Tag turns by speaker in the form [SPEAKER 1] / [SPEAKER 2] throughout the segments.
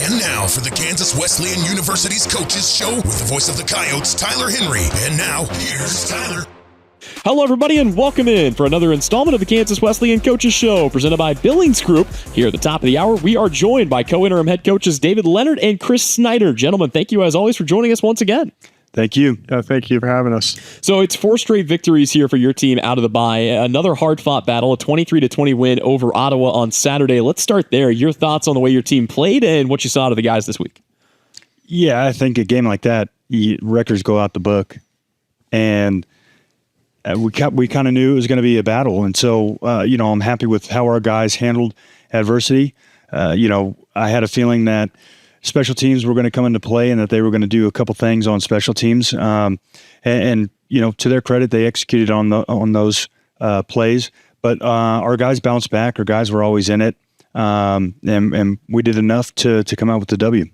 [SPEAKER 1] And now for the Kansas Wesleyan University's Coaches Show with the voice of the Coyotes, Tyler Henry. And now, here's Tyler.
[SPEAKER 2] Hello, everybody, and welcome in for another installment of the Kansas Wesleyan Coaches Show, presented by Billings Group. Here at the top of the hour, we are joined by co-interim head coaches David Leonard and Chris Snyder. Gentlemen, thank you, as always, for joining us once again.
[SPEAKER 3] Thank you.
[SPEAKER 4] Thank you for having us.
[SPEAKER 2] So it's 4 straight victories here for your team out of the bye. Another hard-fought battle, a 23-20 win over Ottawa on Saturday. Let's start there. Your thoughts on the way your team played and what you saw out of the guys this week?
[SPEAKER 3] Yeah, I think a game like that, records go out the book. And we kind of knew it was going to be a battle. And so, I'm happy with how our guys handled adversity. I had a feeling that special teams were going to come into play and that they were going to do a couple things on special teams. And to their credit, they executed on those plays. But our guys bounced back. Our guys were always in it. And we did enough to come out with the W.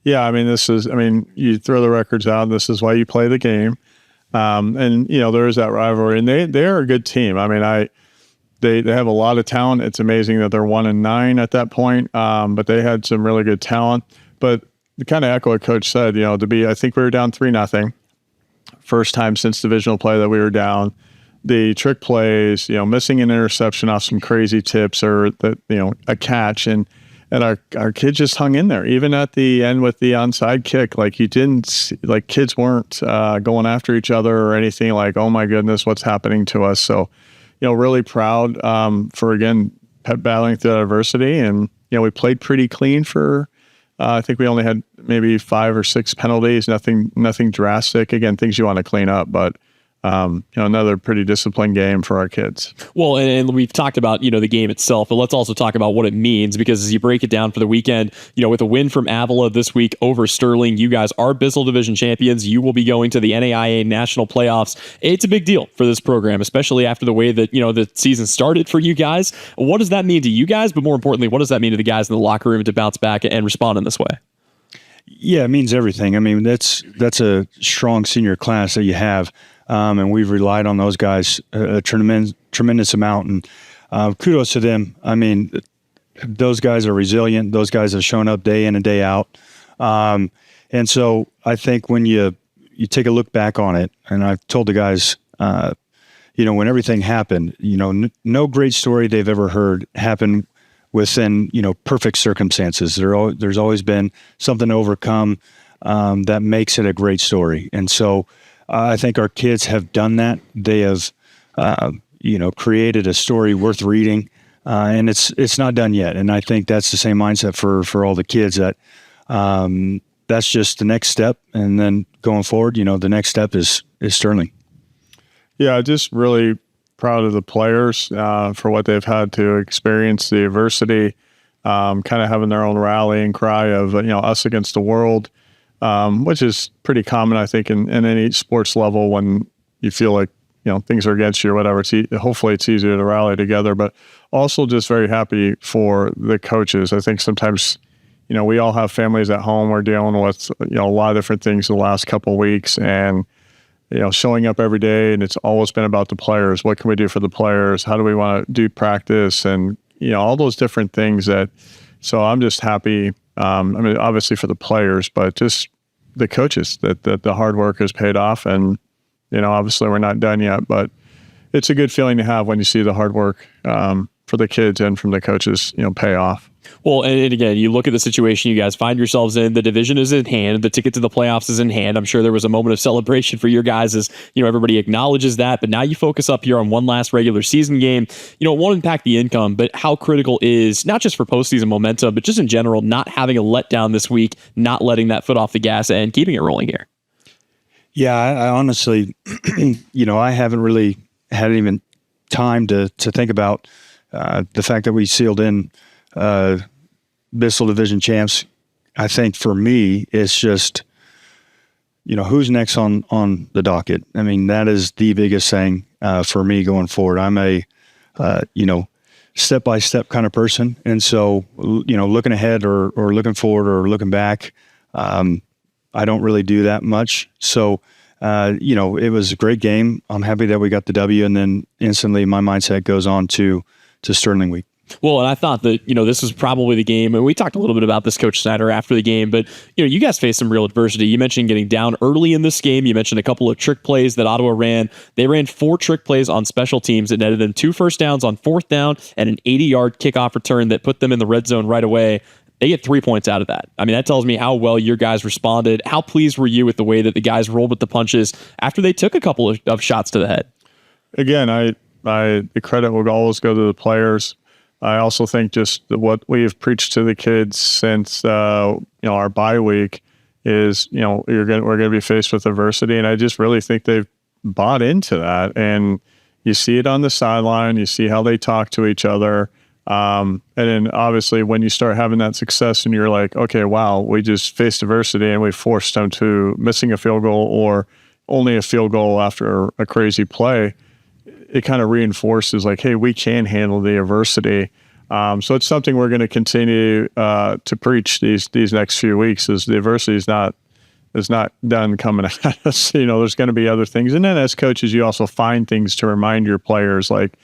[SPEAKER 4] Yeah, you throw the records out. This is why you play the game. There is that rivalry. And they're a good team. They have a lot of talent. It's amazing that they're 1-9 at that point. But they had some really good talent. But to kind of echo what Coach said, I think we were down 3-0. First time since divisional play that we were down. The trick plays, missing an interception off some crazy tips or a catch, and our kids just hung in there. Even at the end with the onside kick, kids weren't going after each other or anything like, oh my goodness, what's happening to us? So, really proud for, again, battling through that adversity. And, we played pretty clean for, I think we only had maybe 5 or 6 penalties, nothing drastic. Again, things you want to clean up, but another pretty disciplined game for our kids.
[SPEAKER 2] Well, and we've talked about, the game itself, but let's also talk about what it means, because as you break it down for the weekend, with a win from Avila this week over Sterling, you guys are Bissell Division champions. You will be going to the NAIA National Playoffs. It's a big deal for this program, especially after the way that, the season started for you guys. What does that mean to you guys? But more importantly, what does that mean to the guys in the locker room to bounce back and respond in this way?
[SPEAKER 3] Yeah, it means everything. That's a strong senior class that you have. And we've relied on those guys a tremendous amount. And kudos to them. Those guys are resilient. Those guys have shown up day in and day out. And so I think when you take a look back on it, and I've told the guys, when everything happened, no great story they've ever heard happened within, perfect circumstances. There's always been something to overcome that makes it a great story. And so I think our kids have done that. They have, created a story worth reading, and it's not done yet. And I think that's the same mindset for all the kids. That that's just the next step, and then going forward, the next step is Sterling.
[SPEAKER 4] Yeah, just really proud of the players for what they've had to experience the adversity, kind of having their own rallying cry of us against the world. Which is pretty common, I think, in any sports level when you feel like, things are against you or whatever. Hopefully it's easier to rally together, but also just very happy for the coaches. I think sometimes, we all have families at home. We're dealing with, a lot of different things the last couple of weeks, and, showing up every day, and it's always been about the players. What can we do for the players? How do we want to do practice? And, all those different things so I'm just happy. Obviously for the players, but just the coaches that the hard work has paid off. And, obviously we're not done yet, but it's a good feeling to have when you see the hard work for the kids and from the coaches, pay off.
[SPEAKER 2] Well, and again, you look at the situation you guys find yourselves in. The division is in hand. The ticket to the playoffs is in hand. I'm sure there was a moment of celebration for your guys as, everybody acknowledges that. But now you focus up here on one last regular season game. It won't impact the income, but how critical is, not just for postseason momentum, but just in general, not having a letdown this week, not letting that foot off the gas and keeping it rolling here?
[SPEAKER 3] Yeah, I honestly, I haven't really had even time to think about the fact that we sealed in Bissell Division champs. I think for me, it's just, who's next on the docket. That is the biggest thing for me going forward. I'm a, step-by-step kind of person. And so, looking ahead or looking forward or looking back, I don't really do that much. So, it was a great game. I'm happy that we got the W, and then instantly my mindset goes on to Sterling week.
[SPEAKER 2] Well, and I thought that, this was probably the game, and we talked a little bit about this, Coach Snyder, after the game, but, you guys faced some real adversity. You mentioned getting down early in this game. You mentioned a couple of trick plays that Ottawa ran. They ran 4 trick plays on special teams. It netted them 2 first downs on 4th down and an 80-yard kickoff return that put them in the red zone right away. They get 3 points out of that. I mean, that tells me how well your guys responded. How pleased were you with the way that the guys rolled with the punches after they took a couple of shots to the head?
[SPEAKER 4] Again, the credit will always go to the players. I also think just what we've preached to the kids since our bye week is we're going to be faced with adversity, and I just really think they've bought into that. And you see it on the sideline, you see how they talk to each other, and then obviously when you start having that success, and you're like, okay, wow, we just faced adversity and we forced them to missing a field goal or only a field goal after a crazy play. It kind of reinforces like, hey, we can handle the adversity. So it's something we're going to continue to preach these next few weeks. Is the adversity is not done coming at us. There's going to be other things, and then as coaches, you also find things to remind your players, like,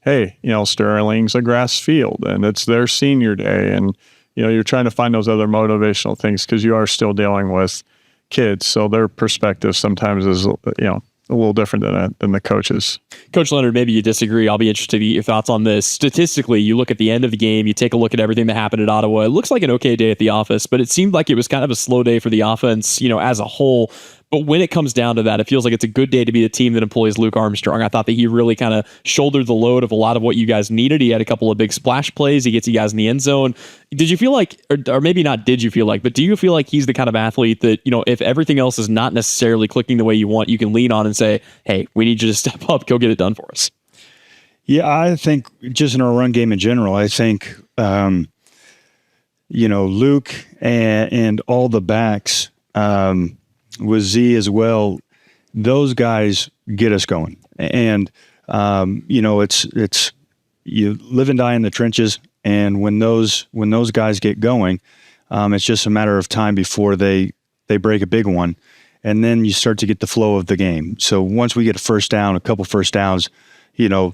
[SPEAKER 4] hey, Sterling's a grass field, and it's their senior day, and you're trying to find those other motivational things because you are still dealing with kids, so their perspective sometimes is a little different than the coaches.
[SPEAKER 2] Coach Leonard, maybe you disagree. I'll be interested to get your thoughts on this. Statistically, you look at the end of the game, you take a look at everything that happened at Ottawa. It looks like an okay day at the office, but it seemed like it was kind of a slow day for the offense, as a whole. But when it comes down to that, it feels like it's a good day to be the team that employs Luke Armstrong. I thought that he really kind of shouldered the load of a lot of what you guys needed. He had a couple of big splash plays. He gets you guys in the end zone. Did you feel like, or maybe not did you feel like, but do you feel like he's the kind of athlete that, if everything else is not necessarily clicking the way you want, you can lean on and say, hey, we need you to step up, go get it done for us?
[SPEAKER 3] Yeah, I think just in our run game in general, I think, Luke and all the backs, with Z as well, those guys get us going. And, it's you live and die in the trenches. And when those guys get going, it's just a matter of time before they break a big one. And then you start to get the flow of the game. So once we get a first down, a couple first downs, the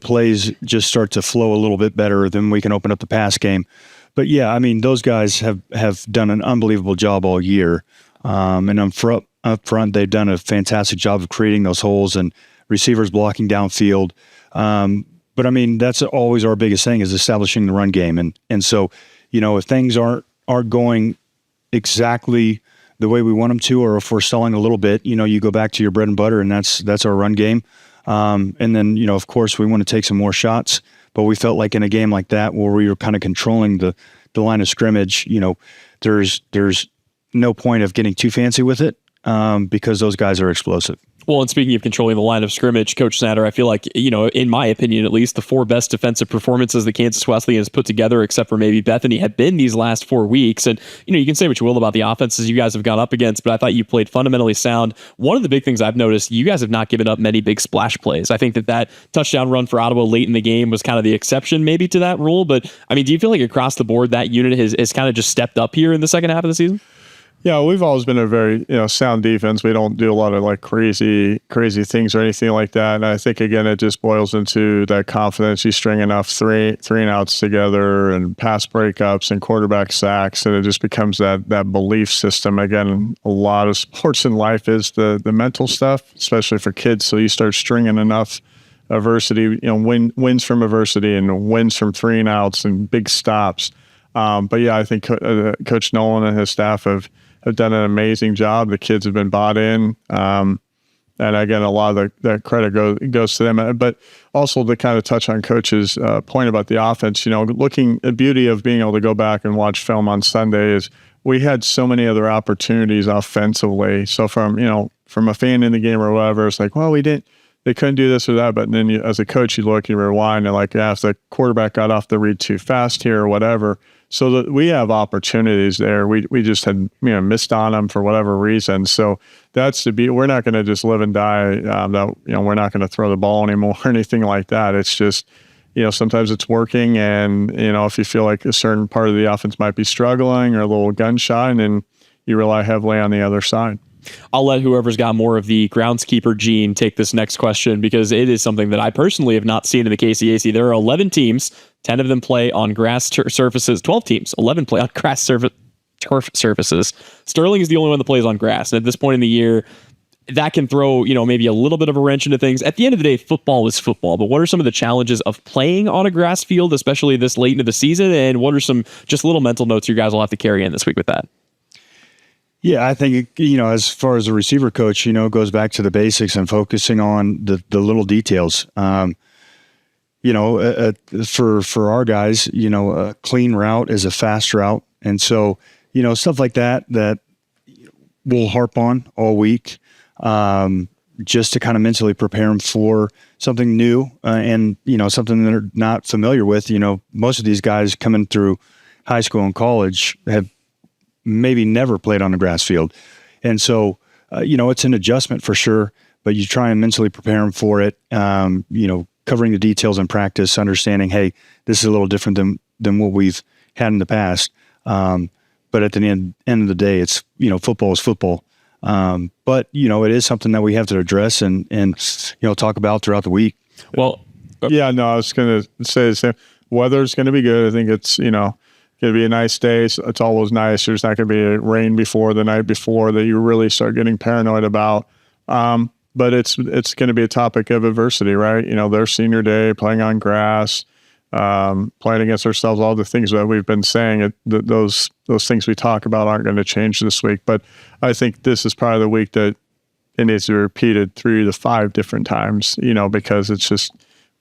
[SPEAKER 3] plays just start to flow a little bit better. Then we can open up the pass game. But yeah, I mean, those guys have done an unbelievable job all year. And up front, they've done a fantastic job of creating those holes and receivers blocking downfield. But I mean, that's always our biggest thing, is establishing the run game. And so, if things aren't going exactly the way we want them to, or if we're stalling a little bit, you go back to your bread and butter, and that's our run game. And then, of course, we want to take some more shots. But we felt like in a game like that, where we were kind of controlling the line of scrimmage, there's no point of getting too fancy with it, because those guys are explosive.
[SPEAKER 2] Well, and speaking of controlling the line of scrimmage, Coach Snyder, I feel like, in my opinion, at least, the 4 best defensive performances that Kansas Wesleyan has put together, except for maybe Bethany, have been these last 4 weeks. And, you can say what you will about the offenses you guys have gone up against, but I thought you played fundamentally sound. One of the big things I've noticed, you guys have not given up many big splash plays. I think that touchdown run for Ottawa late in the game was kind of the exception maybe to that rule. But, I mean, do you feel like across the board that unit has kind of just stepped up here in the second half of the season?
[SPEAKER 4] Yeah, we've always been a very sound defense. We don't do a lot of like crazy things or anything like that. And I think again, it just boils into that confidence. You string enough three and outs together and pass breakups and quarterback sacks, and it just becomes that belief system. Again, a lot of sports in life is the mental stuff, especially for kids. So you start stringing enough adversity, wins from adversity and wins from 3 and outs and big stops. But yeah, I think Coach Nolan and his staff have done an amazing job. The kids have been bought in. And again, a lot of that credit goes to them. But also to kind of touch on Coach's point about the offense, the beauty of being able to go back and watch film on Sunday is we had so many other opportunities offensively. So from a fan in the game or whatever, it's like, well, they couldn't do this or that. But then as a coach, you look, you rewind, and like, if the quarterback got off the read too fast here or whatever. So that we have opportunities there. We just had missed on them for whatever reason. So that's we're not going to just live and die. We're not going to throw the ball anymore or anything like that. It's just sometimes it's working, and if you feel like a certain part of the offense might be struggling or a little gun shy, and then you rely heavily on the other side.
[SPEAKER 2] I'll let whoever's got more of the groundskeeper gene take this next question, because it is something that I personally have not seen in the KCAC. There are 11 teams, 10 of them play on grass surfaces, 12 teams, 11 play on turf surfaces. Sterling is the only one that plays on grass. And at this point in the year, that can throw, maybe a little bit of a wrench into things. At the end of the day, football is football. But what are some of the challenges of playing on a grass field, especially this late into the season? And what are some just little mental notes you guys will have to carry in this week with that?
[SPEAKER 3] Yeah, I think, as far as a receiver coach, it goes back to the basics and focusing on the little details. For our guys, a clean route is a fast route. And so, stuff like that we'll harp on all week. Just to kind of mentally prepare them for something new and, something that they're not familiar with. Most of these guys coming through high school and college have maybe never played on a grass field. And so, it's an adjustment for sure, but you try and mentally prepare them for it, covering the details in practice, understanding, hey, this is a little different than what we've had in the past. But at the end of the day, it's, football is football. But it is something that we have to address and talk about throughout the week.
[SPEAKER 4] Well, I was going to say the same. Weather's going to be good. I think it's, going to be a nice day. It's always nice. There's not going to be a rain before the night before that you really start getting paranoid about. But it's going to be a topic of adversity, right? Their senior day, playing on grass, playing against ourselves, all the things that we've been saying, those things we talk about aren't going to change this week. But I think this is probably the week that it needs to be repeated 3 to 5 different times, because it's just,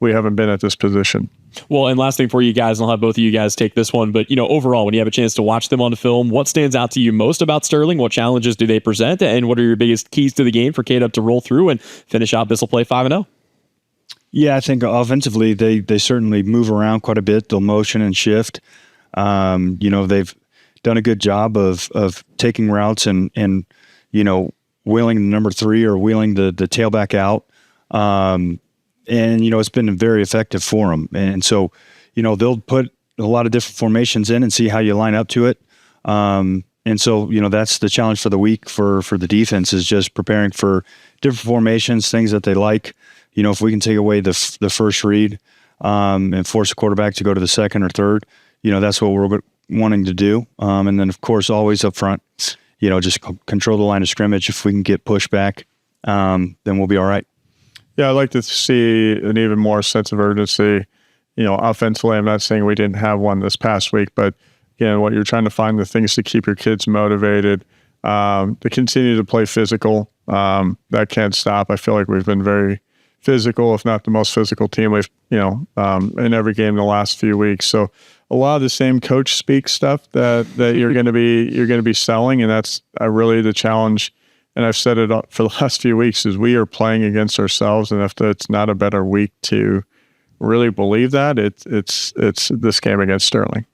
[SPEAKER 4] we haven't been at this position.
[SPEAKER 2] Well, and last thing for you guys, and I'll have both of you guys take this one, but overall, when you have a chance to watch them on the film, what stands out to you most about Sterling? What challenges do they present? And what are your biggest keys to the game for K-Dub to roll through and finish out Bissell Play 5-0?
[SPEAKER 3] Yeah, I think offensively they certainly move around quite a bit. They'll motion and shift. They've done a good job of taking routes and wheeling the number 3 or wheeling the tailback out. And it's been very effective for them. And so, they'll put a lot of different formations in and see how you line up to it. And so, that's the challenge for the week for the defense, is just preparing for different formations, things that they like. If we can take away the first read and force the quarterback to go to the second or third, that's what we're wanting to do. And then, of course, always up front, just control the line of scrimmage. If we can get pushback, then we'll be all right.
[SPEAKER 4] Yeah, I'd like to see an even more sense of urgency, offensively. I'm not saying we didn't have one this past week, but again, what you're trying to find the things to keep your kids motivated, to continue to play physical. That can't stop. I feel like we've been very physical, if not the most physical team we've, in every game in the last few weeks. So a lot of the same coach speak stuff that you're going to be selling, and that's really the challenge. And I've said it for the last few weeks, is we are playing against ourselves, and if it's not a better week to really believe that, it's this game against Sterling.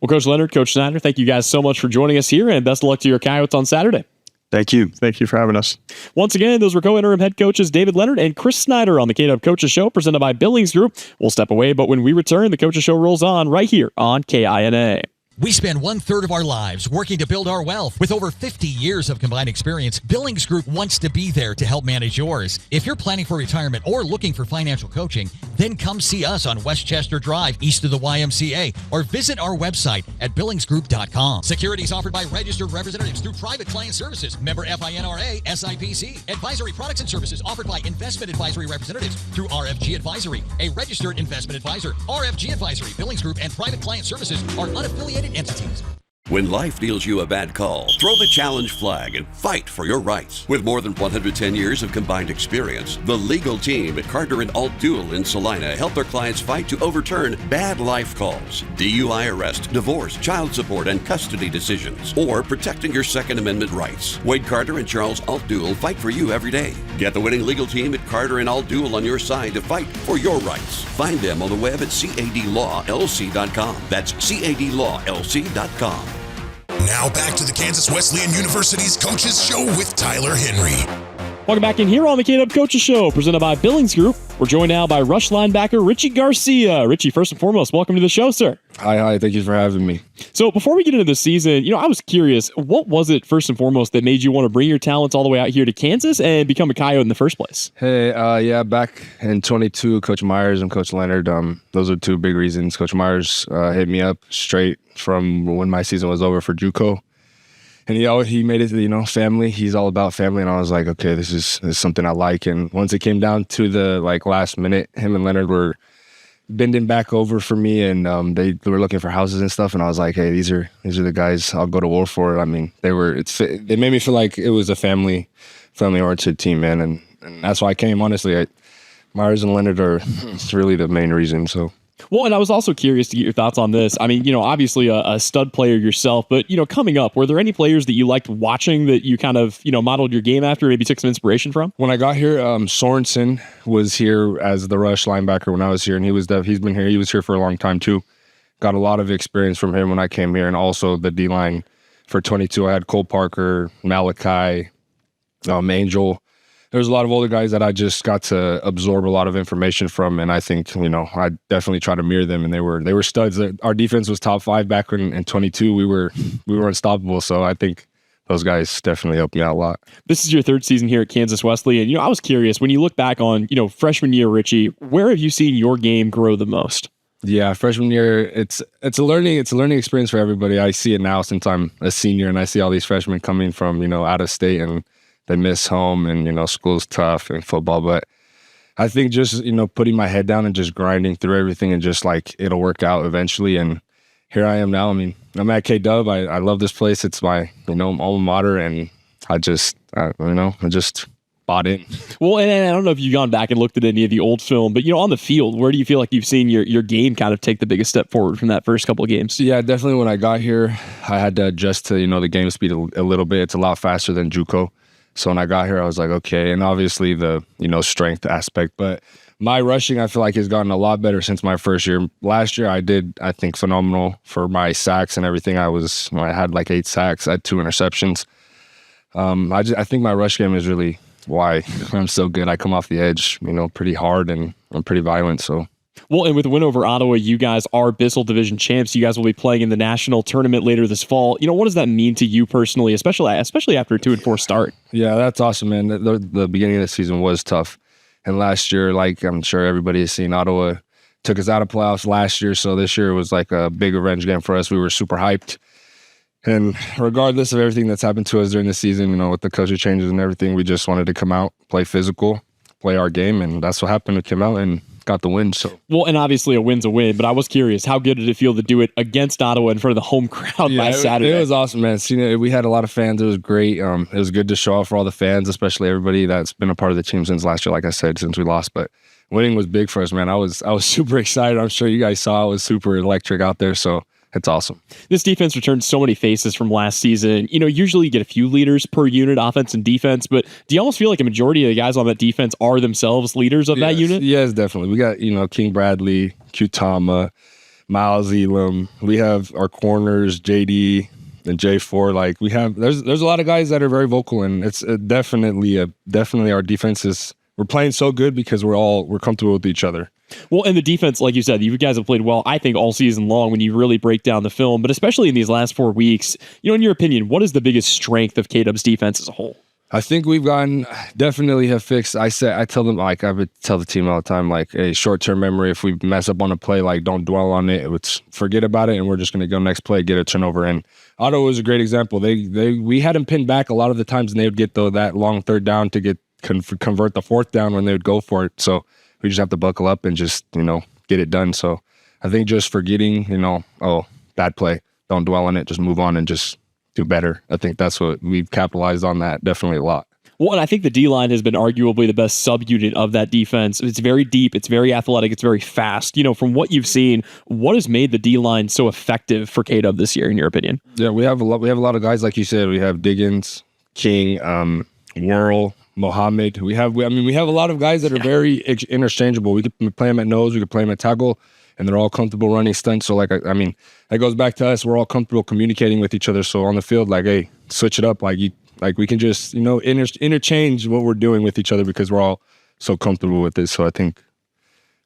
[SPEAKER 2] Well, Coach Leonard, Coach Snyder, thank you guys so much for joining us here, and best of luck to your Coyotes on Saturday.
[SPEAKER 3] Thank you.
[SPEAKER 4] Thank you for having us.
[SPEAKER 2] Once again, those were co-interim head coaches David Leonard and Chris Snyder on the KW Coaches Show, presented by Billings Group. We'll step away, but when we return, the Coaches Show rolls on right here on KINA.
[SPEAKER 5] We spend 1/3 of our lives working to build our wealth. With over 50 years of combined experience, Billings Group wants to be there to help manage yours. If you're planning for retirement or looking for financial coaching, then come see us on Westchester Drive, east of the YMCA, or visit our website at billingsgroup.com. Securities offered by registered representatives through Private Client Services, member FINRA, SIPC. Advisory products and services offered by investment advisory representatives through RFG Advisory, a registered investment advisor. RFG Advisory, Billings Group, and Private Client Services are unaffiliated entities.
[SPEAKER 6] When life deals you a bad call, throw the challenge flag and fight for your rights. With more than 110 years of combined experience, the legal team at Carter & Alt Duell in Salina help their clients fight to overturn bad life calls, DUI arrest, divorce, child support, and custody decisions, or protecting your Second Amendment rights. Wade Carter and Charles Alt Duell fight for you every day. Get the winning legal team at Carter & Alt Duell on your side to fight for your rights. Find them on the web at cadlawlc.com. That's cadlawlc.com.
[SPEAKER 1] Now back to the Kansas Wesleyan University's Coaches Show with Tyler Henry.
[SPEAKER 2] Welcome back in here on the KW Coaches Show, presented by Billings Group. We're joined now by rush linebacker Richie Garcia. Richie, first and foremost, welcome to the show, sir.
[SPEAKER 7] Hi. Thank you for having me.
[SPEAKER 2] So before we get into the season, I was curious, what was it first and foremost that made you want to bring your talents all the way out here to Kansas and become a Coyote in the first place?
[SPEAKER 7] Hey, back in 22, Coach Myers and Coach Leonard, those are two big reasons. Coach Myers hit me up straight from when my season was over for JUCO. And he made it to, family. He's all about family. And I was like, okay, this is something I like. And once it came down to the last minute, him and Leonard were bending back over for me, and they were looking for houses and stuff, and I was like, hey, these are the guys I'll go to war for. I mean, they made me feel like it was a family oriented team, man, and that's why I came. Honestly, Myers and Leonard are really the main reason. So.
[SPEAKER 2] Well, and I was also curious to get your thoughts on this. I mean, obviously a stud player yourself, but, coming up, were there any players that you liked watching that you kind of, modeled your game after, maybe took some inspiration from?
[SPEAKER 7] When I got here, Sorensen was here as the rush linebacker when I was here, and he's been here. He was here for a long time, too. Got a lot of experience from him when I came here, and also the D-line for 22. I had Cole Parker, Malachi, Angel. There's a lot of older guys that I just got to absorb a lot of information from, and I think I definitely try to mirror them, and they were studs. Our defense was top 5 back in 22. We were unstoppable, so I think those guys definitely helped me out a lot.
[SPEAKER 2] This is your third season here at Kansas Wesleyan. I was curious, when you look back on freshman year, Richie, where have you seen your game grow the most?
[SPEAKER 7] Yeah, freshman year, it's a learning experience for everybody. I see it now since I'm a senior, and I see all these freshmen coming from out of state, and they miss home, and school's tough and football. But I think just putting my head down and just grinding through everything, and just it'll work out eventually. And here I am now. I mean, I'm at KW. I love this place. It's my alma mater, and I just bought in.
[SPEAKER 2] Well, and I don't know if you've gone back and looked at any of the old film, but on the field, where do you feel like you've seen your game kind of take the biggest step forward from that first couple of games?
[SPEAKER 7] Yeah, definitely. When I got here, I had to adjust to the game speed a little bit. It's a lot faster than JUCO. So when I got here, I was like, okay, and obviously the strength aspect, but my rushing, I feel like, has gotten a lot better since my first year. Last year, I did, I think, phenomenal for my sacks and everything. I had 8 sacks, I had 2 interceptions. I think my rush game is really why I'm so good. I come off the edge, pretty hard, and I'm pretty violent. So.
[SPEAKER 2] Well, and with the win over Ottawa, you guys are Bissell Division champs. You guys will be playing in the national tournament later this fall. What does that mean to you personally, especially after a 2-4 start?
[SPEAKER 7] Yeah, that's awesome, man. The beginning of the season was tough. And last year, I'm sure everybody has seen, Ottawa took us out of playoffs last year. So this year was like a big revenge game for us. We were super hyped. And regardless of everything that's happened to us during the season, with the coaching changes and everything, we just wanted to come out, play physical, play our game. And that's what happened. We came out and got the win. So
[SPEAKER 2] well, and obviously a win's a win, but I was curious, how good did it feel to do it against Ottawa in front of the home crowd last Saturday?
[SPEAKER 7] It was awesome, man. We had a lot of fans. It was great. It was good to show off for all the fans, especially everybody that's been a part of the team since last year, like I said, since we lost. But winning was big for us, man. I was super excited. I'm sure you guys saw it was super electric out there. So it's awesome.
[SPEAKER 2] This defense returned so many faces from last season. Usually you get a few leaders per unit, offense and defense, but do you almost feel like a majority of the guys on that defense are themselves leaders of that unit?
[SPEAKER 7] Yes, definitely. We got, King Bradley, Qtama, Miles Elam. We have our corners, JD and J4. There's a lot of guys that are very vocal, and it's definitely our defense is, we're playing so good because we're comfortable with each other.
[SPEAKER 2] Well, and the defense, like you said, you guys have played well, I think, all season long when you really break down the film, but especially in these last 4 weeks. In your opinion, what is the biggest strength of KW's defense as a whole?
[SPEAKER 7] I think we've definitely have fixed. I tell them, I would tell the team all the time, a short-term memory. If we mess up on a play, don't dwell on it. It's forget about it, and we're just going to go next play, get a turnover. And Ottawa was a great example. We had them pinned back a lot of the times, and they would get that long third down to convert the fourth down when they would go for it. So we just have to buckle up and just, get it done. So I think just forgetting, bad play, don't dwell on it, just move on and just do better. I think that's what we've capitalized on that definitely a lot.
[SPEAKER 2] Well, and I think the D-line has been arguably the best sub-unit of that defense. It's very deep, it's very athletic, it's very fast. From what you've seen, what has made the D-line so effective for KW this year, in your opinion?
[SPEAKER 7] Yeah, we have a lot of guys, like you said. We have Diggins, King, Worrell, Mohammed. We have a lot of guys that are very interchangeable. We could play them at nose, we could play them at tackle, and they're all comfortable running stunts. So that goes back to us. We're all comfortable communicating with each other. So on the field, hey, switch it up. We can just interchange what we're doing with each other because we're all so comfortable with it. So I think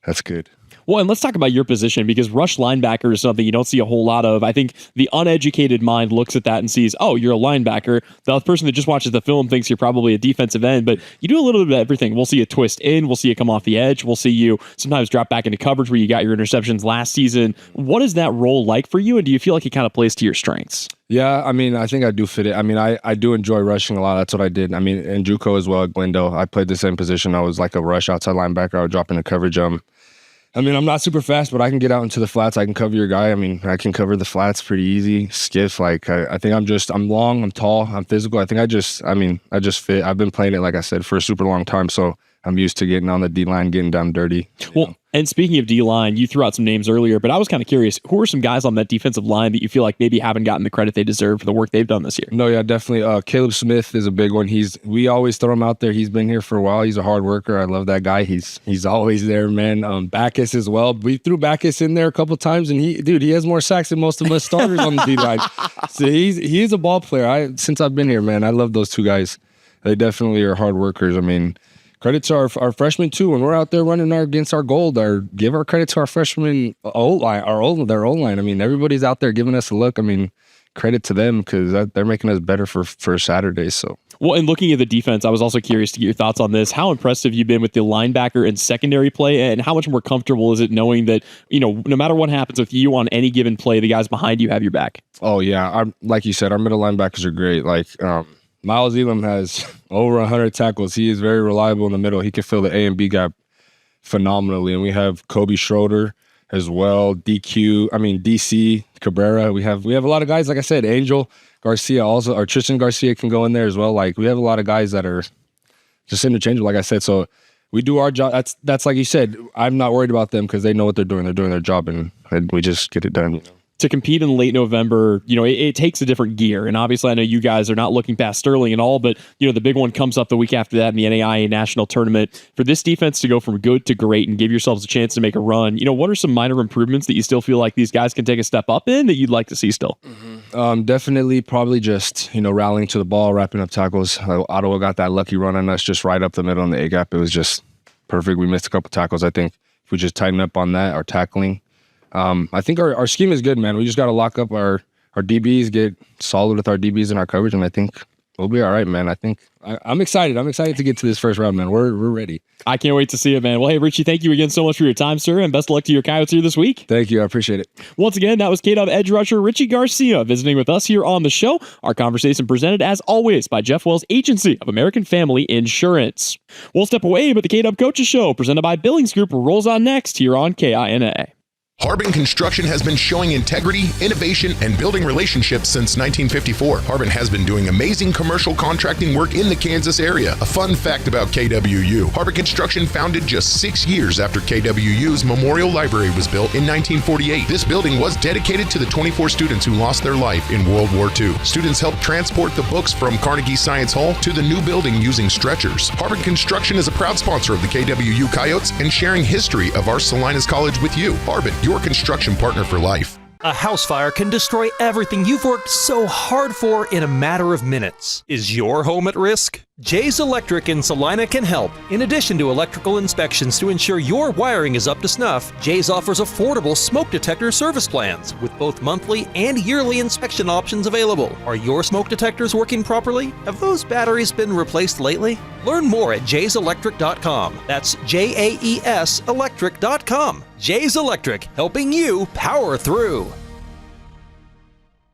[SPEAKER 7] that's good.
[SPEAKER 2] Well, and let's talk about your position, because rush linebacker is something you don't see a whole lot of. I think the uneducated mind looks at that and sees, oh, you're a linebacker. The person that just watches the film thinks you're probably a defensive end, but you do a little bit of everything. We'll see you twist in. We'll see you come off the edge. We'll see you sometimes drop back into coverage where you got your interceptions last season. What is that role like for you, and do you feel like it kind of plays to your strengths?
[SPEAKER 7] Yeah, I mean, I think I do fit it. I mean, I do enjoy rushing a lot. That's what I did. I mean, in JUCO as well, at Glendale, I played the same position. I was like a rush outside linebacker. I would drop into coverage. I mean, I'm not super fast, but I can get out into the flats. I can cover your guy. I mean, I can cover the flats pretty easy. Skiff, like, I think I'm long, I'm tall, I'm physical. I think I just fit. I've been playing it, like I said, for a super long time. So I'm used to getting on the D-line, getting down dirty.
[SPEAKER 2] Well, and speaking of D-line, you threw out some names earlier, but I was kind of curious, who are some guys on that defensive line that you feel like maybe haven't gotten the credit they deserve for the work they've done this year?
[SPEAKER 7] No, yeah, definitely. Caleb Smith is a big one. We always throw him out there. He's been here for a while. He's a hard worker. I love that guy. He's always there, man. Backus as well. We threw Backus in there a couple times, and he has more sacks than most of us starters on the D-line. So he is a ball player. Since I've been here, man, I love those two guys. They definitely are hard workers. I mean, credit to our freshmen too. When we're out there running against our gold, give our credit to our freshmen O-line, their O-line. I mean, everybody's out there giving us a look. I mean, credit to them, because they're making us better for Saturday. So.
[SPEAKER 2] Well, and looking at the defense, I was also curious to get your thoughts on this. How impressed have you been with the linebacker and secondary play, and how much more comfortable is it knowing that, no matter what happens with you on any given play, the guys behind you have your back?
[SPEAKER 7] Oh yeah, like you said, our middle linebackers are great. Like Miles Elam has over 100 tackles. He is very reliable in the middle. He can fill the A and B gap phenomenally. And we have Kobe Schroeder as well, DC, Cabrera. We have a lot of guys, like I said, Angel Garcia also, or Tristan Garcia can go in there as well. Like, we have a lot of guys that are just interchangeable, like I said. So we do our job. That's like you said, I'm not worried about them because they know what they're doing. They're doing their job, and we just get it done.
[SPEAKER 2] To compete in late November, it takes a different gear. And obviously, I know you guys are not looking past Sterling at all, but, the big one comes up the week after that in the NAIA National Tournament. For this defense to go from good to great and give yourselves a chance to make a run, what are some minor improvements that you still feel like these guys can take a step up in that you'd like to see still?
[SPEAKER 7] Definitely probably just, rallying to the ball, wrapping up tackles. Ottawa got that lucky run on us just right up the middle in the A-gap. It was just perfect. We missed a couple tackles. I think if we just tighten up on that, our tackling, I think our scheme is good, man. We just got to lock up our DBs, get solid with our DBs and our coverage, and I think we'll be all right, man. I think I'm excited. I'm excited to get to this first round, man. We're ready.
[SPEAKER 2] I can't wait to see it, man. Well, hey, Richie, thank you again so much for your time, sir, and best of luck to your Coyotes here this week.
[SPEAKER 7] Thank you. I appreciate it.
[SPEAKER 2] Once again, that was KW edge rusher Richie Garcia visiting with us here on the show. Our conversation presented, as always, by Jeff Wells Agency of American Family Insurance. We'll step away, but the KW Coaches Show, presented by Billings Group, rolls on next here on KINA.
[SPEAKER 1] Harbin Construction has been showing integrity, innovation, and building relationships since 1954. Harbin has been doing amazing commercial contracting work in the Kansas area. A fun fact about KWU: Harbin Construction founded just 6 years after KWU's Memorial Library was built in 1948. This building was dedicated to the 24 students who lost their life in World War II. Students helped transport the books from Carnegie Science Hall to the new building using stretchers. Harbin Construction is a proud sponsor of the KWU Coyotes and sharing history of our Salinas College with you. Harbin, your construction partner for life.
[SPEAKER 8] A house fire can destroy everything you've worked so hard for in a matter of minutes. Is your home at risk? Jay's Electric in Salina can help. In addition to electrical inspections to ensure your wiring is up to snuff, Jay's offers affordable smoke detector service plans with both monthly and yearly inspection options available. Are your smoke detectors working properly? Have those batteries been replaced lately? Learn more at jayselectric.com. That's JAES electric.com. Jay's Electric, helping you power through.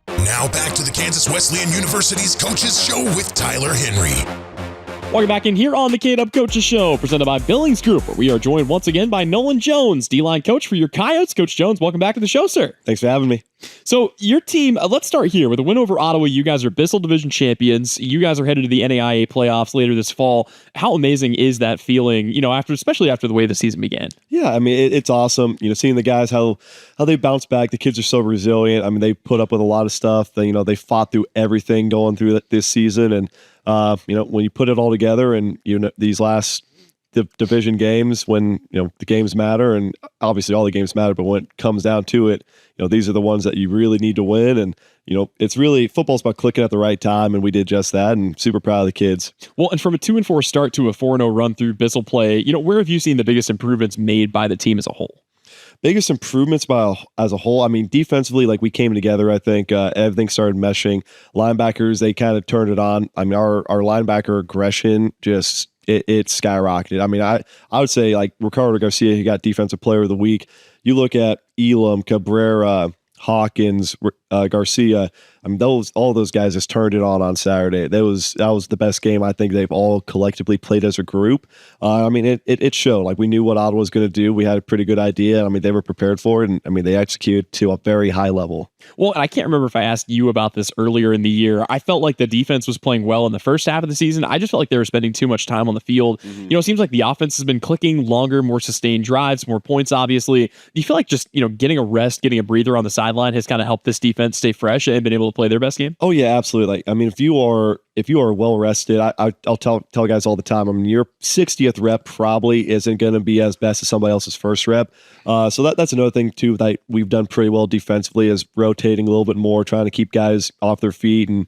[SPEAKER 1] Now back to the Kansas Wesleyan University's Coaches Show with Tyler Henry.
[SPEAKER 2] Welcome back in here on the KW Coaches Show, presented by Billings Group, where we are joined once again by Nolan Jones, D-line coach for your Coyotes. Coach Jones, welcome back to the show, sir.
[SPEAKER 9] Thanks for having me.
[SPEAKER 2] So your team, let's start here. With a win over Ottawa, you guys are Bissell Division champions. You guys are headed to the NAIA playoffs later this fall. How amazing is that feeling, especially after the way the season began?
[SPEAKER 9] Yeah, I mean, it's awesome, seeing the guys, how they bounce back. The kids are so resilient. I mean, they put up with a lot of stuff. They fought through everything going through this season. And, when you put it all together and, these last division games, when, the games matter, and obviously all the games matter, but when it comes down to it, these are the ones that you really need to win. And, it's really, football's about clicking at the right time, and we did just that, and super proud of the kids.
[SPEAKER 2] Well, and from a 2-4 start to a 4-0 run through Bissell play, where have you seen the biggest improvements made by the team as a whole?
[SPEAKER 9] Biggest improvements as a whole. I mean, defensively, like we came together. I think everything started meshing. Linebackers, they kind of turned it on. I mean, our linebacker aggression just it skyrocketed. I mean, I would say like Ricardo Garcia, he got Defensive Player of the Week. You look at Elam, Cabrera, Hawkins, Garcia. I mean, all those guys just turned it on Saturday. That was the best game I think they've all collectively played as a group. I mean, it showed. Like we knew what Ottawa was going to do. We had a pretty good idea. I mean, they were prepared for it, and I mean, they executed to a very high level.
[SPEAKER 2] Well, I can't remember if I asked you about this earlier in the year. I felt like the defense was playing well in the first half of the season. I just felt like they were spending too much time on the field. Mm-hmm. You know, it seems like the offense has been clicking, longer, more sustained drives, more points. Obviously, do you feel like just getting a rest, getting a breather on the sideline has kind of helped this defense stay fresh and been able to play their best game?
[SPEAKER 9] Oh yeah, absolutely. Like, I mean, if you are well rested, I'll tell guys all the time. I mean, your 60th rep probably isn't going to be as best as somebody else's first rep. So that's another thing too that we've done pretty well defensively, is rotating a little bit more, trying to keep guys off their feet and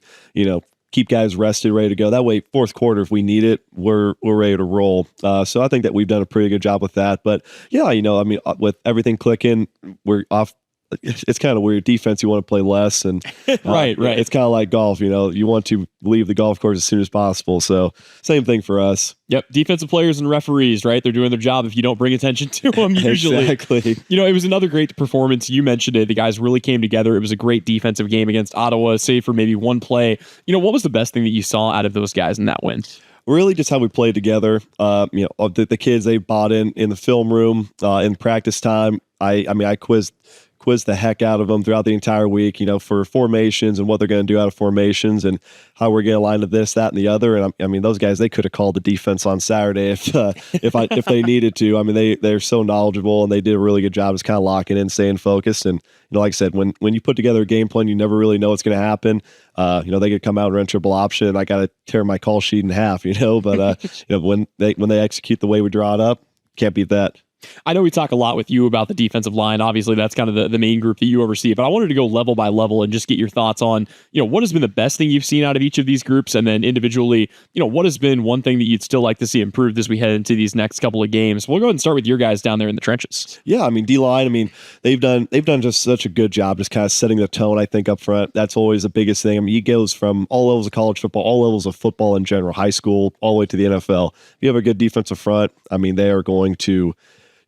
[SPEAKER 9] keep guys rested, ready to go. That way, fourth quarter, if we need it, we're ready to roll. So I think that we've done a pretty good job with that. But yeah, I mean, with everything clicking, we're off. It's kind of weird. Defense, you want to play less, and
[SPEAKER 2] right.
[SPEAKER 9] It's kind of like golf. You want to leave the golf course as soon as possible. So same thing for us.
[SPEAKER 2] Yep, defensive players and referees, right? They're doing their job if you don't bring attention to them. Usually,
[SPEAKER 9] exactly.
[SPEAKER 2] It was another great performance. You mentioned it. The guys really came together. It was a great defensive game against Ottawa, save for maybe one play. What was the best thing that you saw out of those guys in that win?
[SPEAKER 9] Really just how we played together. The kids, they bought in the film room, in practice time. I quizzed the heck out of them throughout the entire week, for formations and what they're going to do out of formations and how we're going to line to this, that, and the other. And I mean, those guys, they could have called the defense on Saturday if they needed to. I mean, they're so knowledgeable, and they did a really good job just kind of locking in, staying focused. And like I said, when you put together a game plan, you never really know what's going to happen. They could come out and run triple option. I got to tear my call sheet in half, but when they execute the way we draw it up, can't beat that.
[SPEAKER 2] I know we talk a lot with you about the defensive line. Obviously, that's kind of the main group that you oversee. But I wanted to go level by level and just get your thoughts on, what has been the best thing you've seen out of each of these groups, and then individually, what has been one thing that you'd still like to see improved as we head into these next couple of games. We'll go ahead and start with your guys down there in the trenches.
[SPEAKER 9] Yeah, I mean, D-line. I mean, they've done just such a good job, just kind of setting the tone. I think up front, that's always the biggest thing. I mean, it goes from all levels of college football, all levels of football in general, high school, all the way to the NFL. If you have a good defensive front, I mean, they are going to.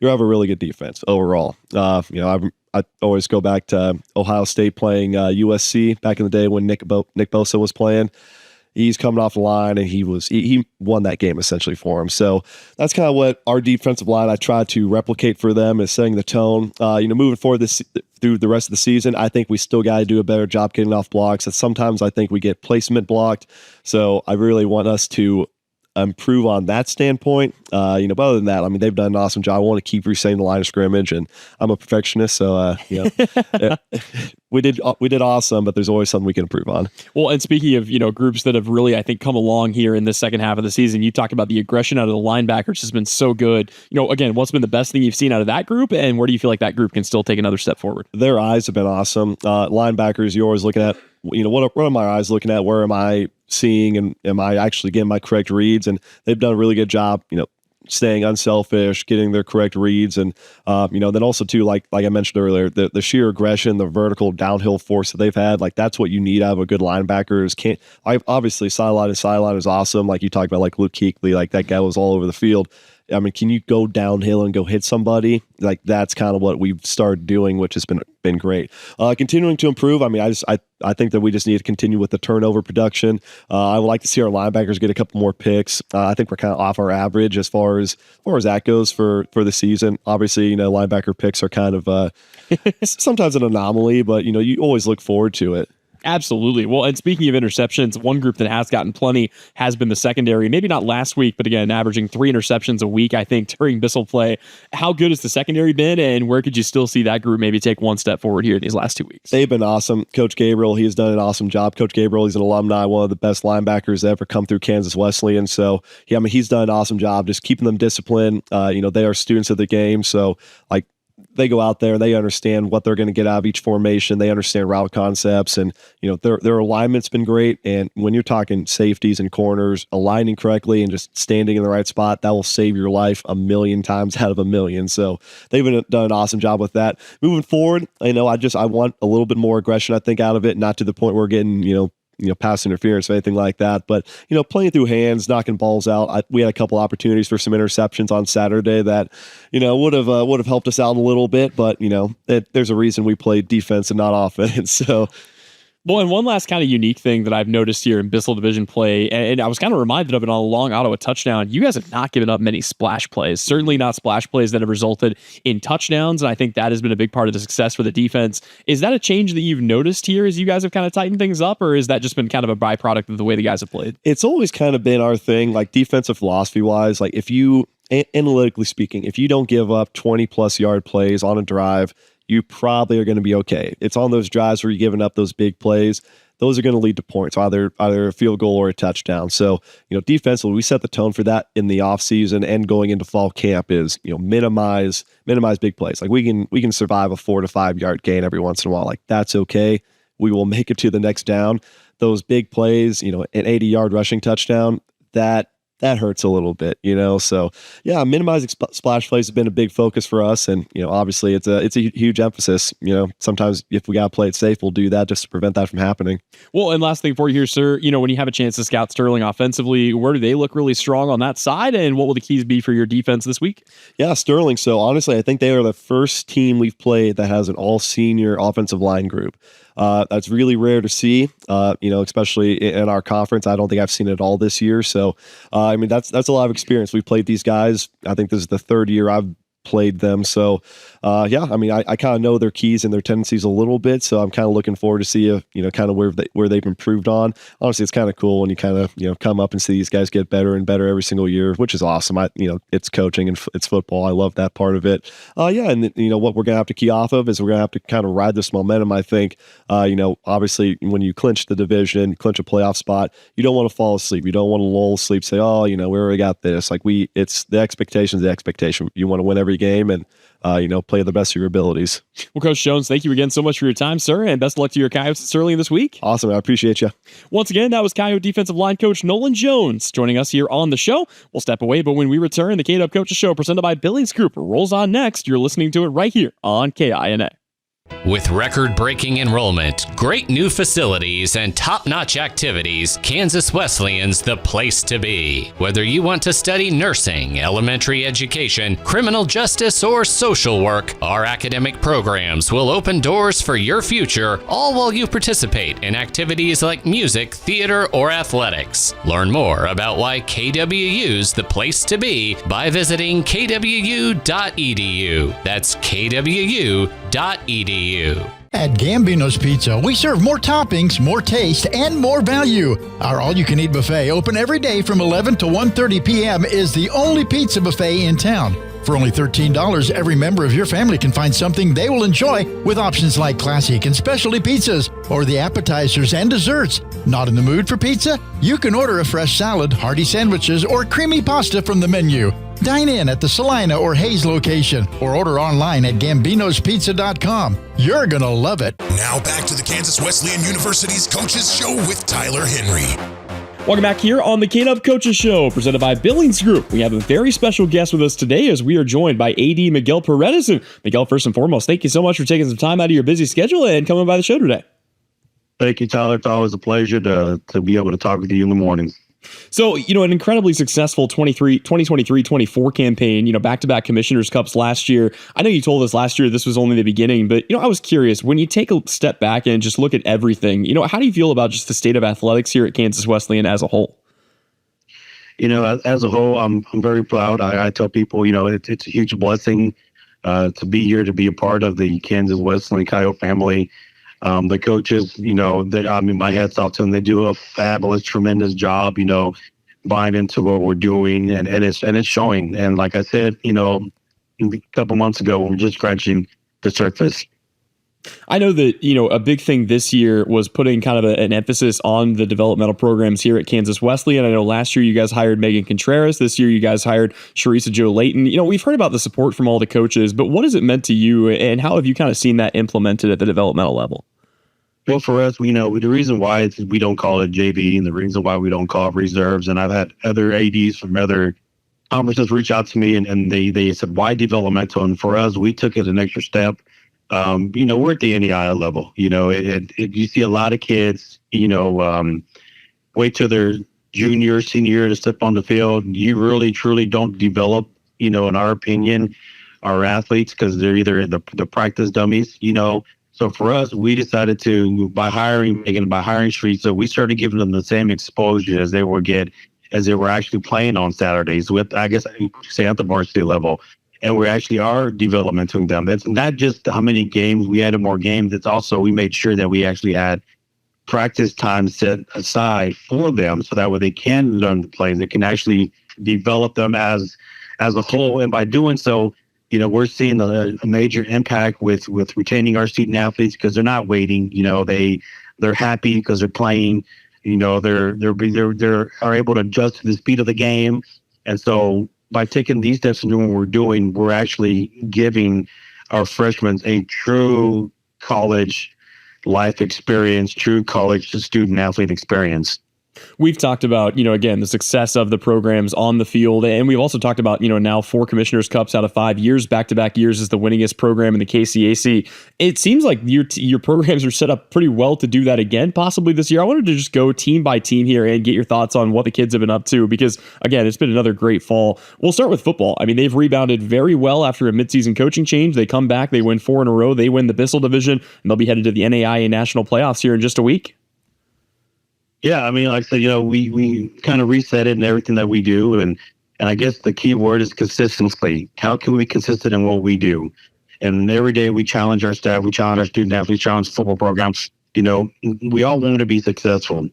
[SPEAKER 9] You have a really good defense overall. I always go back to Ohio State playing USC back in the day when Nick Bosa was playing. He's coming off the line, and he won that game essentially for him. So that's kind of what our defensive line I try to replicate for them, is setting the tone. Moving forward through the rest of the season, I think we still got to do a better job getting off blocks. And sometimes I think we get placement blocked. So I really want us to improve on that standpoint. But other than that, I mean, they've done an awesome job. I want to keep resetting the line of scrimmage, and I'm a perfectionist, so we did awesome, but there's always something we can improve on.
[SPEAKER 2] Well, and speaking of groups that have really, I think, come along here in this second half of the season, you talked about the aggression out of the linebackers has been so good. Again, what's been the best thing you've seen out of that group, and where do you feel like that group can still take another step forward?
[SPEAKER 9] Their eyes have been awesome. Linebackers, you're always looking at, what are my eyes looking at? Where am I seeing, and am I actually getting my correct reads? And they've done a really good job, staying unselfish, getting their correct reads. And, then also too, like I mentioned earlier, the sheer aggression, the vertical downhill force that they've had, like that's what you need out of a good linebacker. Obviously sideline is awesome. Like you talked about, like Luke Kuechly, like that guy was all over the field. I mean, can you go downhill and go hit somebody? Like that's kind of what we've started doing, which has been great. Continuing to improve. I mean, I think that we just need to continue with the turnover production. I would like to see our linebackers get a couple more picks. I think we're kind of off our average as far as that goes for the season. Obviously, linebacker picks are kind of sometimes an anomaly, but you always look forward to it.
[SPEAKER 2] Absolutely. Well, and speaking of interceptions, one group that has gotten plenty has been the secondary. Maybe not last week, but again, averaging 3 interceptions a week, I think, during Bissell play. How good has the secondary been, and where could you still see that group maybe take one step forward here in these last 2 weeks?
[SPEAKER 9] They've been awesome. Coach Gabriel, he has done an awesome job. Coach Gabriel, he's an alumni, one of the best linebackers to ever come through Kansas Wesleyan. So, he's done an awesome job just keeping them disciplined. They are students of the game. So, like, they go out there, they understand what they're going to get out of each formation. They understand route concepts, and their alignment's been great. And when you're talking safeties and corners, aligning correctly and just standing in the right spot, that will save your life a million times out of a million. So they've done an awesome job with that. Moving forward, I want a little bit more aggression, I think, out of it, not to the point where we're getting pass interference or anything like that, but playing through hands, knocking balls out. We had a couple opportunities for some interceptions on Saturday that would have helped us out a little bit, but there's a reason we play defense and not offense. So
[SPEAKER 2] well, and one last kind of unique thing that I've noticed here in Bissell Division play, and I was kind of reminded of it on a long Ottawa touchdown, you guys have not given up many splash plays, certainly not splash plays that have resulted in touchdowns, and I think that has been a big part of the success for the defense. Is that a change that you've noticed here as you guys have kind of tightened things up, or has that just been kind of a byproduct of the way the guys have played?
[SPEAKER 9] It's always kind of been our thing, like defensive philosophy-wise, like if you, analytically speaking, if you don't give up 20-plus yard plays on a drive, you probably are going to be okay. It's on those drives where you're giving up those big plays. Those are going to lead to points, either a field goal or a touchdown. So, defensively, we set the tone for that in the offseason and going into fall camp is, minimize big plays. Like we can survive a 4 to 5 yard gain every once in a while. Like that's okay. We will make it to the next down. Those big plays, an 80-yard rushing touchdown, that hurts a little bit, So yeah, minimizing splash plays has been a big focus for us, and obviously it's a huge emphasis. Sometimes if we gotta play it safe, we'll do that just to prevent that from happening.
[SPEAKER 2] Well, and last thing for you here, sir, when you have a chance to scout Sterling offensively, where do they look really strong on that side, and what will the keys be for your defense this week?
[SPEAKER 9] Yeah, Sterling. So honestly, I think they are the first team we've played that has an all-senior offensive line group. That's really rare to see, especially in our conference. I don't think I've seen it all this year. So, that's a lot of experience. We've played these guys. I think this is the third year I've played them. So, I kind of know their keys and their tendencies a little bit. So I'm kind of looking forward to see kind of where they've improved on. Honestly, it's kind of cool when you kind of, come up and see these guys get better and better every single year, which is awesome. It's coaching and it's football. I love that part of it. And what we're going to have to key off of is we're going to have to kind of ride this momentum. I think, obviously when you clinch the division, clinch a playoff spot, you don't want to fall asleep. You don't want to lull asleep, say, oh, we already got this. Like it's the expectation. You want to win every game and, play the best of your abilities.
[SPEAKER 2] Well, Coach Jones, thank you again so much for your time, sir, and best of luck to your Coyotes at Sterling this week.
[SPEAKER 9] Awesome. I appreciate you.
[SPEAKER 2] Once again, that was Coyote defensive line coach Nolan Jones joining us here on the show. We'll step away, but when we return, the KW Coaches Show presented by Billings Group rolls on next. You're listening to it right here on KINA.
[SPEAKER 10] With record-breaking enrollment, great new facilities, and top-notch activities, Kansas Wesleyan's the place to be. Whether you want to study nursing, elementary education, criminal justice, or social work, our academic programs will open doors for your future, all while you participate in activities like music, theater, or athletics. Learn more about why KWU's the place to be by visiting kwu.edu. That's kwu.edu.
[SPEAKER 11] At Gambino's Pizza, we serve more toppings, more taste, and more value. Our all-you-can-eat buffet, open every day from 11 to 1:30 p.m., is the only pizza buffet in town. For only $13, every member of your family can find something they will enjoy with options like classic and specialty pizzas or the appetizers and desserts. Not in the mood for pizza? You can order a fresh salad, hearty sandwiches, or creamy pasta from the menu. Dine in at the Salina or Hayes location or order online at gambinospizza.com. You're going to love it.
[SPEAKER 12] Now back to the Kansas Wesleyan University's Coaches Show with Tyler Henry.
[SPEAKER 2] Welcome back here on the KW Coaches Show, presented by Billings Group. We have a very special guest with us today as we are joined by AD Miguel Paredes. Miguel, first and foremost, thank you so much for taking some time out of your busy schedule and coming by the show today.
[SPEAKER 13] Thank you, Tyler. It's always a pleasure to be able to talk with you in the morning.
[SPEAKER 2] So, an incredibly successful 2023-24 campaign, back-to-back Commissioners Cups last year. I know you told us last year this was only the beginning, but, I was curious, when you take a step back and just look at everything, how do you feel about just the state of athletics here at Kansas Wesleyan as a whole?
[SPEAKER 13] As a whole, I'm very proud. I tell people, it's a huge blessing to be here, to be a part of the Kansas Wesleyan Coyote family. The coaches, my hat's off to them. They do a fabulous, tremendous job, buying into what we're doing, and it's showing. And like I said, a couple months ago, we're just scratching the surface.
[SPEAKER 2] I know that, a big thing this year was putting kind of an emphasis on the developmental programs here at Kansas Wesleyan. I know last year you guys hired Megan Contreras. This year you guys hired Sharisa Joe Layton. We've heard about the support from all the coaches, but what has it meant to you, and how have you kind of seen that implemented at the developmental level?
[SPEAKER 13] Well, for us, the reason why we don't call it JV, and the reason why we don't call it reserves, and I've had other ADs from other conferences reach out to me, and they said, why developmental? And for us, we took it an extra step. We're at the NEI level. You see a lot of kids, wait till their junior, senior year to step on the field. You really, truly don't develop, in our opinion, our athletes, because they're either the practice dummies, So for us, we decided to, by hiring Megan, by hiring Sharisa, we started giving them the same exposure as they were actually playing on Saturdays with, I guess, say at the varsity level. And we actually are developmenting them. It's not just how many games, we added more games. It's also, we made sure that we actually had practice time set aside for them, so that way they can learn the plays. They can actually develop them as a whole. And by doing so, we're seeing a major impact with retaining our student athletes, because they're not waiting. They're happy because they're playing. They're able to adjust to the speed of the game. And so by taking these steps and doing what we're doing, we're actually giving our freshmen a true college life experience, true college student athlete experience.
[SPEAKER 2] We've talked about, again, the success of the programs on the field. And we've also talked about, now 4 Commissioner's Cups out of 5 years, back-to-back years as the winningest program in the KCAC. It seems like your programs are set up pretty well to do that again, possibly this year. I wanted to just go team by team here and get your thoughts on what the kids have been up to, because, again, it's been another great fall. We'll start with football. I mean, they've rebounded very well after a midseason coaching change. They come back, they win 4 in a row. They win the Bissell Division, and they'll be headed to the NAIA National Playoffs here in just a week.
[SPEAKER 13] Yeah, I mean, like I said, we kind of reset it in everything that we do. And I guess the key word is consistency. How can we be consistent in what we do? And every day we challenge our staff, we challenge our student athletes, challenge football programs. We all want to be successful.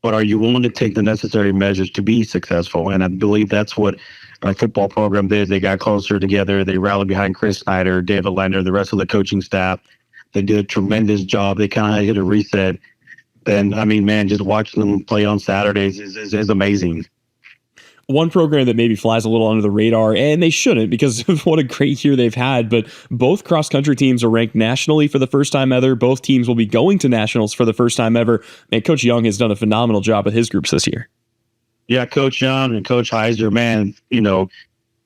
[SPEAKER 13] But are you willing to take the necessary measures to be successful? And I believe that's what our football program did. They got closer together. They rallied behind Chris Snyder, David Lender, the rest of the coaching staff. They did a tremendous job. They kind of hit a reset. And I mean, man, just watching them play on Saturdays is amazing.
[SPEAKER 2] One program that maybe flies a little under the radar, and they shouldn't because of what a great year they've had, but both cross-country teams are ranked nationally for the first time ever. Both teams will be going to nationals for the first time ever. And Coach Young has done a phenomenal job with his groups this year.
[SPEAKER 13] Yeah, Coach Young and Coach Heiser, man,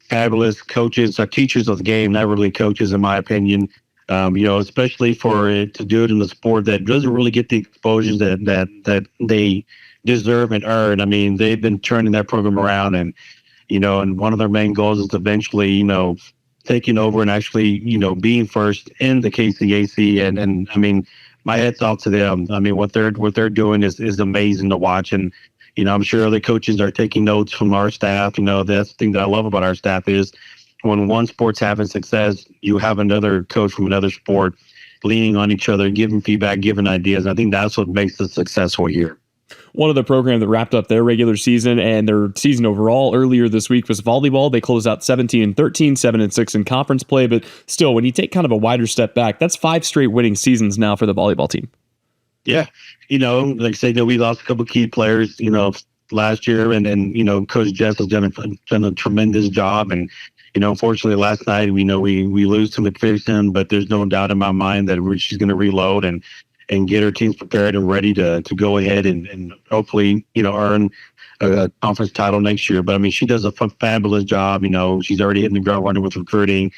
[SPEAKER 13] fabulous coaches, teachers of the game, not really coaches in my opinion. Especially for it to do it in the sport that doesn't really get the exposure that they deserve and earn. I mean, they've been turning that program around, and one of their main goals is eventually, taking over and actually, being first in the KCAC. And I mean, my head's off to them. I mean, what they're doing is amazing to watch. And, I'm sure other coaches are taking notes from our staff. That's the thing that I love about our staff is, when one sport's having success, you have another coach from another sport leaning on each other, giving feedback, giving ideas. I think that's what makes us successful here.
[SPEAKER 2] One of the programs that wrapped up their regular season and their season overall earlier this week was volleyball. They closed out 17-13, 7-6 in conference play. But still, when you take kind of a wider step back, that's 5 straight winning seasons now for the volleyball team.
[SPEAKER 13] Yeah. Like I said, we lost a couple of key players, last year. And Coach Jess has done a tremendous job. And, unfortunately, last night, we lose to McPherson, but there's no doubt in my mind that she's going to reload and get her teams prepared and ready to go ahead and hopefully, earn a conference title next year. But, I mean, she does a fabulous job. She's already hitting the ground running with recruiting.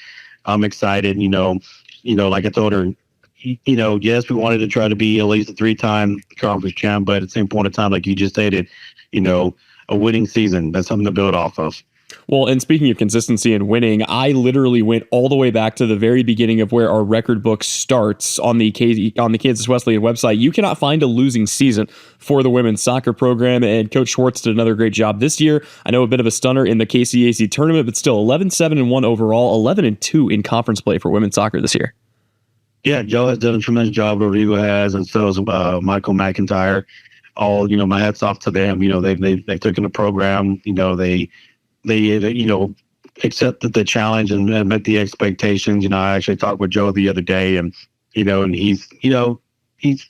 [SPEAKER 13] I'm excited, like I told her, yes, we wanted to try to be at least a 3-time conference champ, but at the same point in time, like you just stated, a winning season, that's something to build off of.
[SPEAKER 2] Well, and speaking of consistency and winning, I literally went all the way back to the very beginning of where our record book starts on the Kansas Wesleyan website. You cannot find a losing season for the women's soccer program, and Coach Schwartz did another great job this year. I know a bit of a stunner in the KCAC tournament, but still 11-7-1 overall, 11-2 in conference play for women's soccer this year.
[SPEAKER 13] Yeah, Joe has done a tremendous job. Rodrigo has, and so has Michael McIntyre. All, my hats off to them. They've taken the program. They accepted the challenge and met the expectations. I actually talked with Joe the other day, and and he's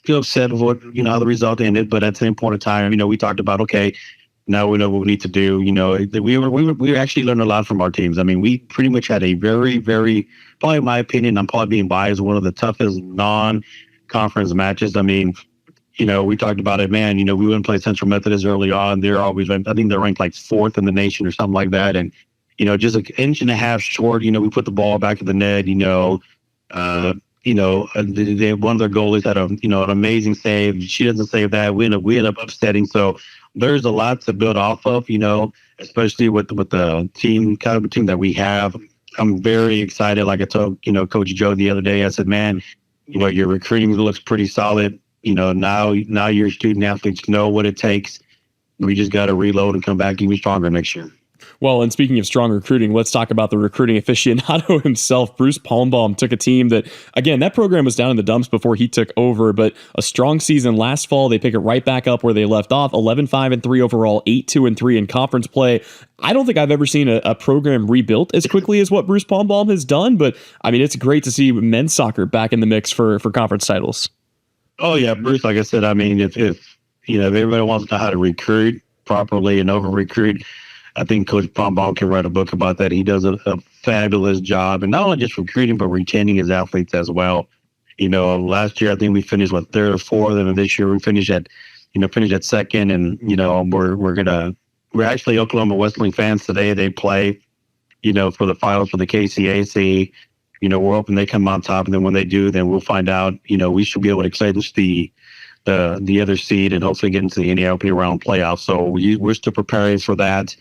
[SPEAKER 13] upset with what, how the result ended. But at the same point in time, we talked about, okay, now we know what we need to do. We actually learned a lot from our teams. I mean, we pretty much had a very, very, probably in my opinion, I'm probably being biased, one of the toughest non-conference matches. I mean, we talked about it, man. We wouldn't play Central Methodist early on. They're always, I think they're ranked like 4th in the nation or something like that. And, just an inch and a half short, we put the ball back in the net, one of their goalies had an amazing save. She doesn't save that. We end up upsetting. So there's a lot to build off of, especially with the team that we have. I'm very excited. Like I told, Coach Joe the other day, I said, man, your recruiting looks pretty solid. Now your student athletes know what it takes. We just got to reload and come back even stronger next year.
[SPEAKER 2] Well, and speaking of strong recruiting, let's talk about the recruiting aficionado himself. Bruce Palmbaum took a team that, again, that program was down in the dumps before he took over, but a strong season last fall. They pick it right back up where they left off, 11-5-3 overall, 8-2-3 in conference play. I don't think I've ever seen a program rebuilt as quickly as what Bruce Palmbaum has done, but I mean, it's great to see men's soccer back in the mix for conference titles.
[SPEAKER 13] Oh yeah, Bruce, like I said, I mean, if everybody wants to know how to recruit properly and over-recruit, I think Coach Palmbaum can write a book about that. He does a fabulous job, and not only just recruiting, but retaining his athletes as well. Last year I think we finished 3rd or 4th, and this year we finished at 2nd. And we're actually Oklahoma Wesleyan fans today. They play, for the finals for the KCAC. We're hoping they come on top, and then when they do, then we'll find out. We should be able to clinch the other seed and hopefully get into the NAIP round playoff. So we're still preparing for that.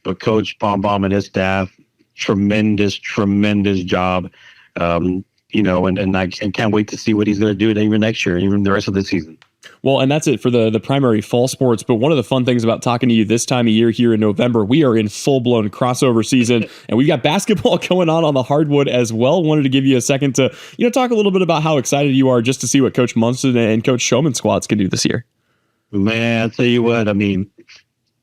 [SPEAKER 13] But Coach Palmbaum and his staff, tremendous job. And I can't wait to see what he's going to do even next year, even the rest of the season.
[SPEAKER 2] Well, and that's it for the primary fall sports. But one of the fun things about talking to you this time of year here in November, we are in full-blown crossover season, and we've got basketball going on the hardwood as well. Wanted to give you a second to talk a little bit about how excited you are just to see what Coach Munson and Coach Showman's squads can do this year.
[SPEAKER 13] Man, I'll tell you what, I mean,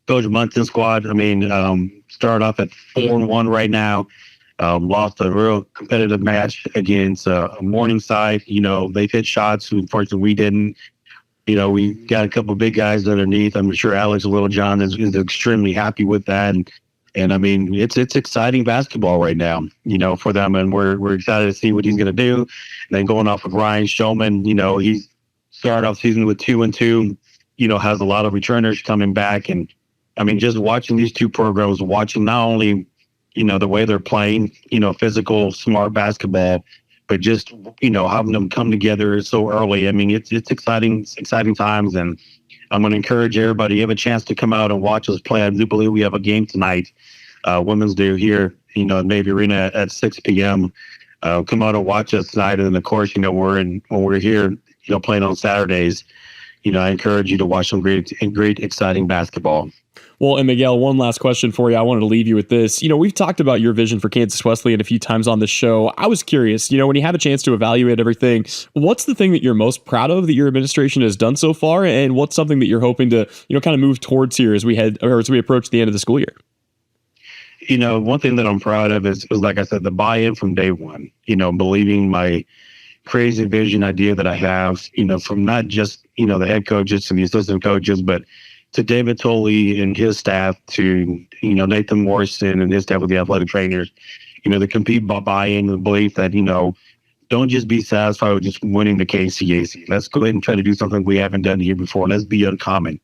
[SPEAKER 13] Coach Munson's squad, started off at 4-1 right now. Lost a real competitive match against Morningside. They've hit shots. Unfortunately, we didn't. We got a couple of big guys underneath. I'm sure Alex Littlejohn is extremely happy with that. And I mean, it's exciting basketball right now, for them. And we're excited to see what he's going to do. And then going off of Ryan Showman, he started off season with 2-2, has a lot of returners coming back. And I mean, just watching these two programs, watching not only, the way they're playing, physical, smart basketball, but just, having them come together so early. I mean, it's exciting times. And I'm going to encourage everybody, you have a chance to come out and watch us play. I do believe we have a game tonight, Women's Day here, at Navy Arena at 6 p.m. Come out and watch us tonight. And then, of course, when we're here, playing on Saturdays, I encourage you to watch some great, exciting basketball.
[SPEAKER 2] Well, and Miguel, one last question for you. I wanted to leave you with this. We've talked about your vision for Kansas Wesleyan a few times on the show. I was curious, when you have a chance to evaluate everything, what's the thing that you're most proud of that your administration has done so far? And what's something that you're hoping to, kind of move towards here as we approach the end of the school year?
[SPEAKER 13] One thing that I'm proud of is like I said, the buy-in from day one, believing my crazy vision idea that I have, from not just, the head coaches and the assistant coaches, but to David Tolley and his staff, to, Nathan Morrison and his staff with the athletic trainers, to compete by buy-in and belief that, don't just be satisfied with just winning the KCAC. Let's go ahead and try to do something we haven't done here before. Let's be uncommon,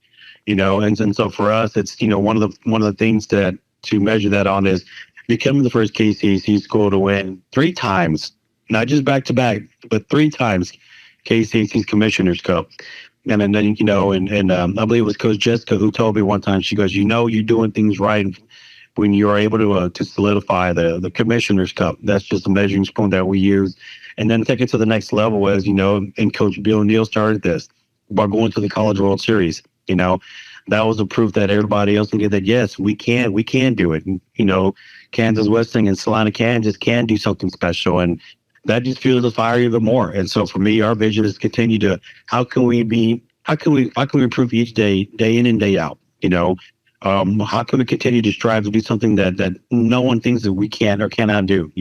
[SPEAKER 13] and so for us, it's, one of the things that to measure that on is becoming the first KCAC school to win 3 times, not just back-to-back, but 3 times KCAC's Commissioner's Cup. And then, I believe it was Coach Jessica who told me one time, she goes, you're doing things right when you're able to solidify the Commissioner's Cup. That's just a measuring spoon that we use. And then take it to the next level as, and Coach Bill Neal started this by going to the College World Series. That was a proof that everybody else can get that, yes, we can do it. And, Kansas Wesleyan and Salina, Kansas can do something special. And that just fuels the fire even more. And so for me, our vision is to continue to, how can we improve each day in and day out? How can we continue to strive to do something that no one thinks that we can or cannot do?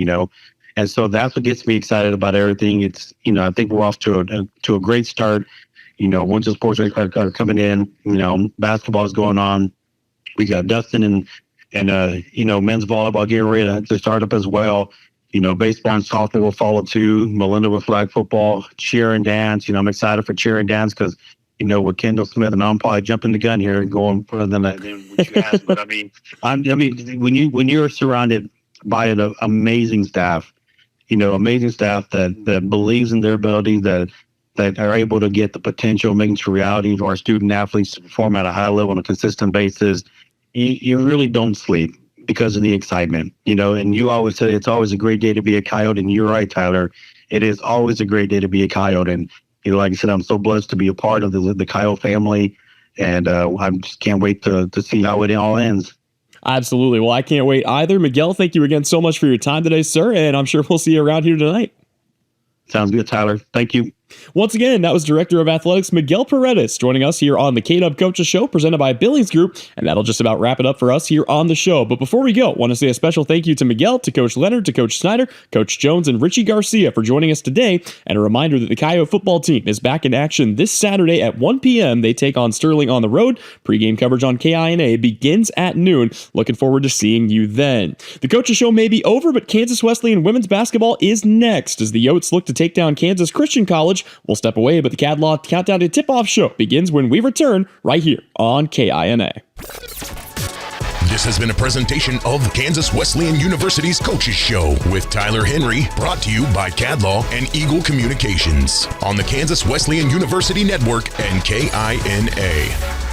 [SPEAKER 13] And so that's what gets me excited about everything. It's, I think we're off to a great start. Winter sports are coming in, basketball is going on. We got Dustin and men's volleyball getting ready to start up as well. Baseball and softball will follow too. Melinda with flag football, cheer and dance. I'm excited for cheer and dance because, with Kendall Smith, and I'm probably jumping the gun here and going further than what you asked. But when you're surrounded by an amazing staff, amazing staff that believes in their ability, that are able to get the potential, making to reality for our student athletes to perform at a high level on a consistent basis, you really don't sleep because of the excitement, and you always say it's always a great day to be a Coyote, and you're right, Tyler. It is always a great day to be a Coyote, and like I said, I'm so blessed to be a part of the Coyote family, and I just can't wait to see how it all ends.
[SPEAKER 2] Absolutely. Well, I can't wait either. Miguel, thank you again so much for your time today, sir, and I'm sure we'll see you around here tonight.
[SPEAKER 13] Sounds good, Tyler. Thank you.
[SPEAKER 2] Once again, that was Director of Athletics Miguel Paredes joining us here on the KW Coaches Show presented by Billings Group, and that'll just about wrap it up for us here on the show. But before we go, I want to say a special thank you to Miguel, to Coach Leonard, to Coach Snyder, Coach Jones, and Richie Garcia for joining us today, and a reminder that the Coyote football team is back in action this Saturday at 1 p.m. They take on Sterling on the road. Pre-game coverage on KINA begins at noon. Looking forward to seeing you then. The Coaches Show may be over, but Kansas Wesleyan women's basketball is next as the Yotes look to take down Kansas Christian College. We'll step away, but the CADLaw Countdown to Tip-Off show begins when we return right here on KINA.
[SPEAKER 12] This has been a presentation of Kansas Wesleyan University's Coaches Show with Tyler Henry, brought to you by CADLaw and Eagle Communications on the Kansas Wesleyan University Network and KINA.